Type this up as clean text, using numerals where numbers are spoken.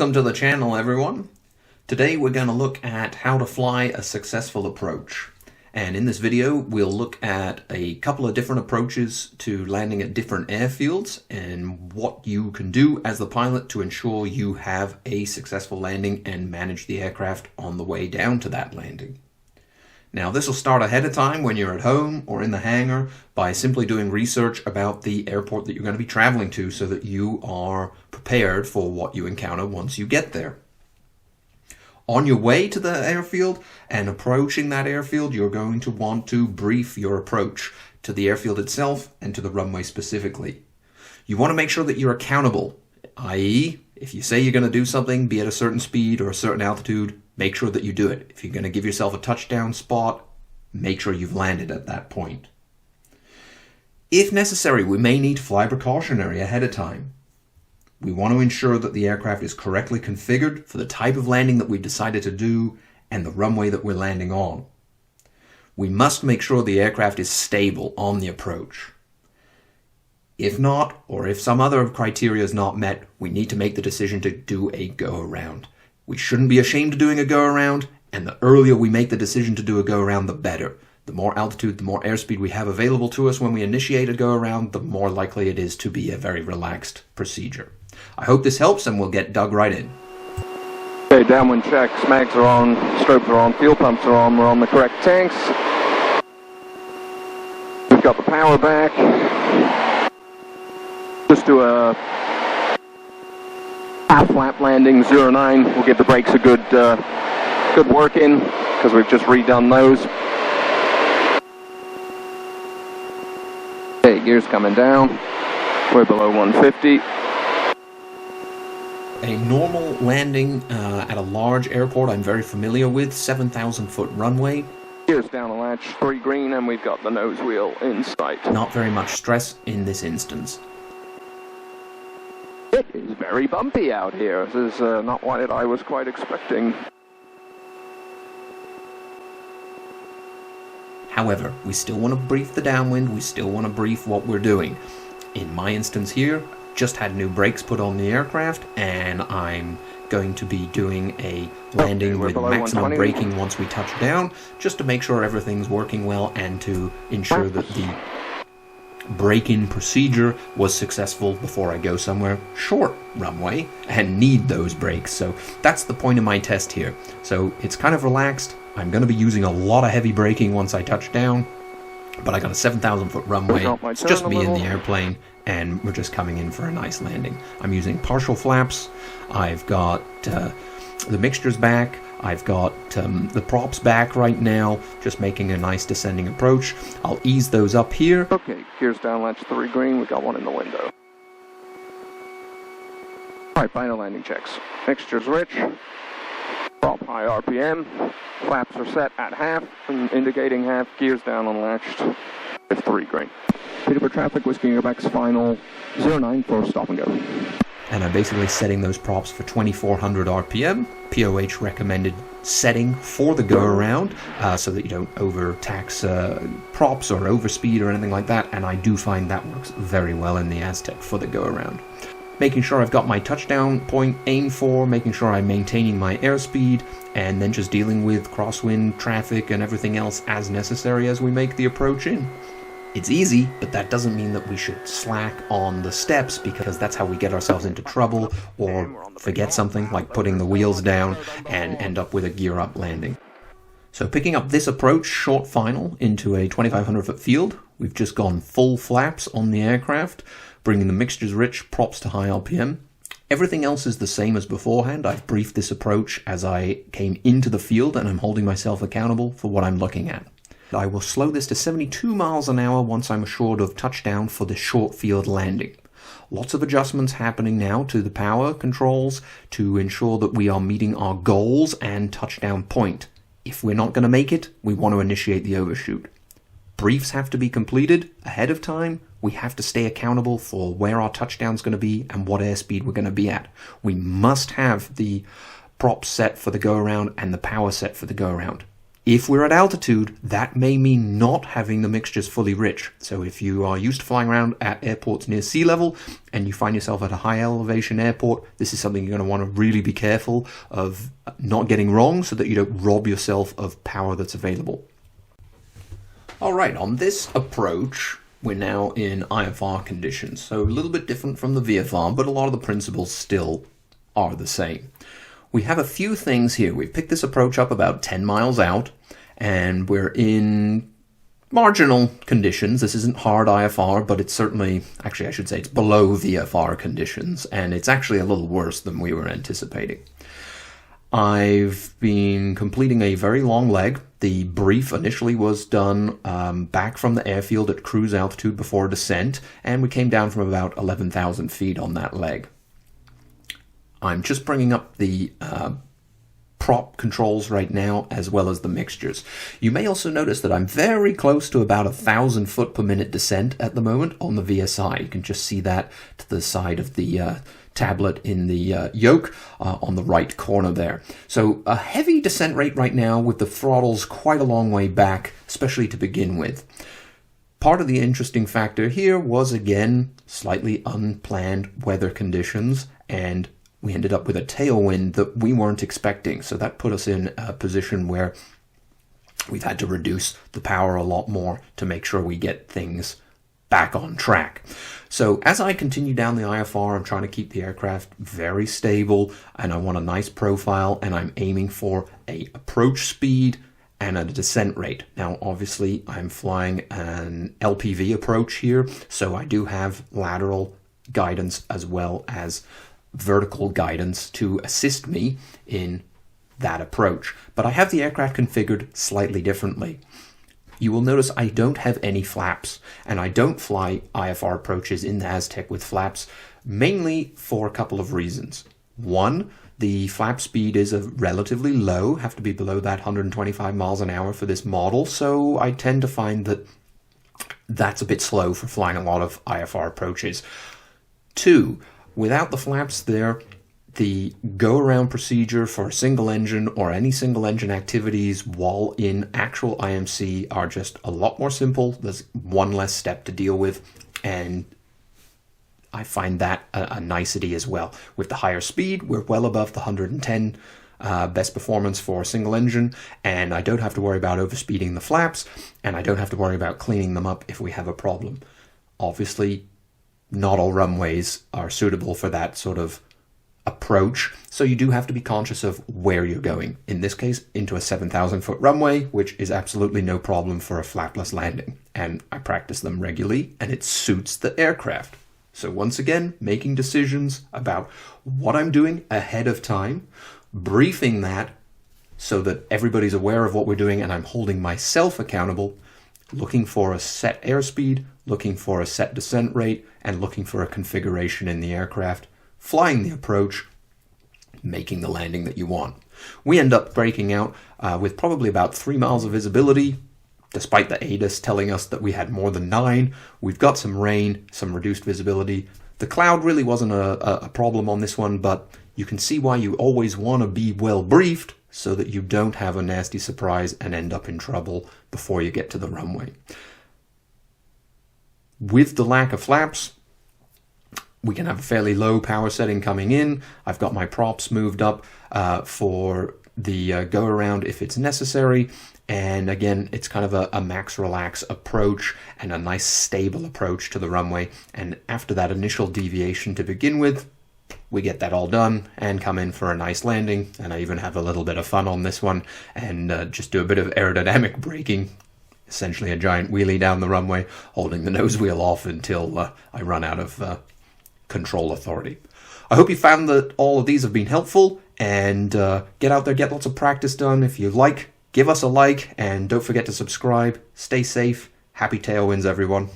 Welcome to the channel, everyone. Today we're going to look at how to fly a successful approach. And in this video we'll look at a couple of different approaches to landing at different airfields and what you can do as the pilot to ensure you have a successful landing and manage the aircraft on the way down to that landing. Now this will start ahead of time when you're at home or in the hangar by simply doing research about the airport that you're going to be traveling to so that you are prepared for what you encounter once you get there. On your way to the airfield and approaching that airfield, you're going to want to brief your approach to the airfield itself and to the runway specifically. You want to make sure that you're accountable, i.e., if you say you're going to do something, be at a certain speed or a certain altitude, make sure that you do it. If you're going to give yourself a touchdown spot, make sure you've landed at that point. If necessary, we may need to fly precautionary ahead of time. We want to ensure that the aircraft is correctly configured for the type of landing that we've decided to do and the runway that we're landing on. We must make sure the aircraft is stable on the approach. If not, or if some other criteria is not met, we need to make the decision to do a go-around. We shouldn't be ashamed of doing a go-around, and the earlier we make the decision to do a go-around, the better. The more altitude, the more airspeed we have available to us when we initiate a go-around, the more likely it is to be a very relaxed procedure. I hope this helps, and we'll get dug right in. Okay, downwind check, mags are on, strobes are on, fuel pumps are on, we're on the correct tanks. We've got the power back. Just do a half flap landing, 09. We'll give the brakes a good work in, because we've just redone those. Okay, gears coming down. We're below 150. A normal landing at a large airport I'm very familiar with, 7,000 foot runway. Gears down the latch, 3 green, and we've got the nose wheel in sight. Not very much stress in this instance. It is very bumpy out here. This is not what I was quite expecting. However, we still want to brief the downwind, we still want to brief what we're doing. In my instance here, just had new brakes put on the aircraft, and I'm going to be doing a landing with maximum braking once we touch down, just to make sure everything's working well and to ensure that the break-in procedure was successful before I go somewhere short runway and need those brakes. So that's the point of my test here. So it's kind of relaxed. I'm going to be using a lot of heavy braking once I touch down, but I got a 7,000 foot runway. It's just me in the airplane, and we're just coming in for a nice landing. I'm using partial flaps. I've got the mixtures back. I've got the props back right now, just making a nice descending approach. I'll ease those up here. Okay, gears down, latch 3 green, we got one in the window. Alright, final landing checks. Mixtures rich, prop high RPM, flaps are set at half, and indicating half, gears down unlatched, with 3 green. Peterborough traffic, Whiskey Quebec's final 09 for stop and go. And I'm basically setting those props for 2400 RPM, POH recommended setting for the go-around, so that you don't overtax props or overspeed or anything like that, and I do find that works very well in the Aztec for the go-around. Making sure I've got my touchdown point aimed for, making sure I'm maintaining my airspeed, and then just dealing with crosswind, traffic, and everything else as necessary as we make the approach in. It's easy, but that doesn't mean that we should slack on the steps, because that's how we get ourselves into trouble or forget something like putting the wheels down and end up with a gear up landing. So picking up this approach, short final, into a 2,500 foot field, we've just gone full flaps on the aircraft, bringing the mixtures rich, props to high RPM. Everything else is the same as beforehand. I've briefed this approach as I came into the field, and I'm holding myself accountable for what I'm looking at. I will slow this to 72 miles an hour once I'm assured of touchdown for the short field landing. Lots of adjustments happening now to the power controls to ensure that we are meeting our goals and touchdown point. If we're not going to make it, we want to initiate the overshoot. Briefs have to be completed ahead of time. We have to stay accountable for where our touchdown's going to be and what airspeed we're going to be at. We must have the props set for the go-around and the power set for the go-around. If we're at altitude, that may mean not having the mixtures fully rich. So if you are used to flying around at airports near sea level and you find yourself at a high elevation airport, this is something you're going to want to really be careful of not getting wrong so that you don't rob yourself of power that's available. All right, on this approach, we're now in IFR conditions. So a little bit different from the VFR, but a lot of the principles still are the same. We have a few things here. We've picked this approach up about 10 miles out, and we're in marginal conditions. This isn't hard IFR, but it's certainly, actually I should say it's below VFR conditions, and it's actually a little worse than we were anticipating. I've been completing a very long leg. The brief initially was done back from the airfield at cruise altitude before descent, and we came down from about 11,000 feet on that leg. I'm just bringing up the prop controls right now, as well as the mixtures. You may also notice that I'm very close to about 1,000 foot per minute descent at the moment on the VSI. You can just see that to the side of the tablet in the yoke on the right corner there. So a heavy descent rate right now with the throttles quite a long way back, especially to begin with. Part of the interesting factor here was, again, slightly unplanned weather conditions, and we ended up with a tailwind that we weren't expecting. So that put us in a position where we've had to reduce the power a lot more to make sure we get things back on track. So as I continue down the IFR, I'm trying to keep the aircraft very stable, and I want a nice profile, and I'm aiming for a approach speed and a descent rate. Now, obviously, I'm flying an LPV approach here, so I do have lateral guidance as well as vertical guidance to assist me in that approach. But I have the aircraft configured slightly differently. You will notice I don't have any flaps, and I don't fly IFR approaches in the Aztec with flaps, mainly for a couple of reasons. One, the flap speed is relatively low, have to be below that 125 miles an hour for this model, so I tend to find that that's a bit slow for flying a lot of IFR approaches. Two, without the flaps there, the go-around procedure for a single engine or any single engine activities while in actual IMC are just a lot more simple. There's one less step to deal with, and I find that a nicety as well. With the higher speed, we're well above the 110 best performance for a single engine, and I don't have to worry about overspeeding the flaps, and I don't have to worry about cleaning them up if we have a problem. Obviously, not all runways are suitable for that sort of approach, so you do have to be conscious of where you're going. In this case, into a 7,000 foot runway, which is absolutely no problem for a flapless landing, and I practice them regularly, and it suits the aircraft. So once again, making decisions about what I'm doing ahead of time, briefing that so that everybody's aware of what we're doing and I'm holding myself accountable, looking for a set airspeed, looking for a set descent rate, and looking for a configuration in the aircraft, flying the approach, making the landing that you want. We end up breaking out with probably about 3 miles of visibility, despite the ADIS telling us that we had more than 9. We've got some rain, some reduced visibility. The cloud really wasn't a problem on this one, but you can see why you always want to be well briefed so that you don't have a nasty surprise and end up in trouble before you get to the runway. With the lack of flaps, we can have a fairly low power setting coming in. I've got my props moved up for the go-around if it's necessary. And again, it's kind of a max relax approach and a nice stable approach to the runway. And after that initial deviation to begin with, we get that all done and come in for a nice landing. And I even have a little bit of fun on this one and just do a bit of aerodynamic braking, essentially a giant wheelie down the runway, holding the nose wheel off until I run out of control authority. I hope you found that all of these have been helpful, and get out there, get lots of practice done. If you like, give us a like, and don't forget to subscribe. Stay safe. Happy tailwinds, everyone.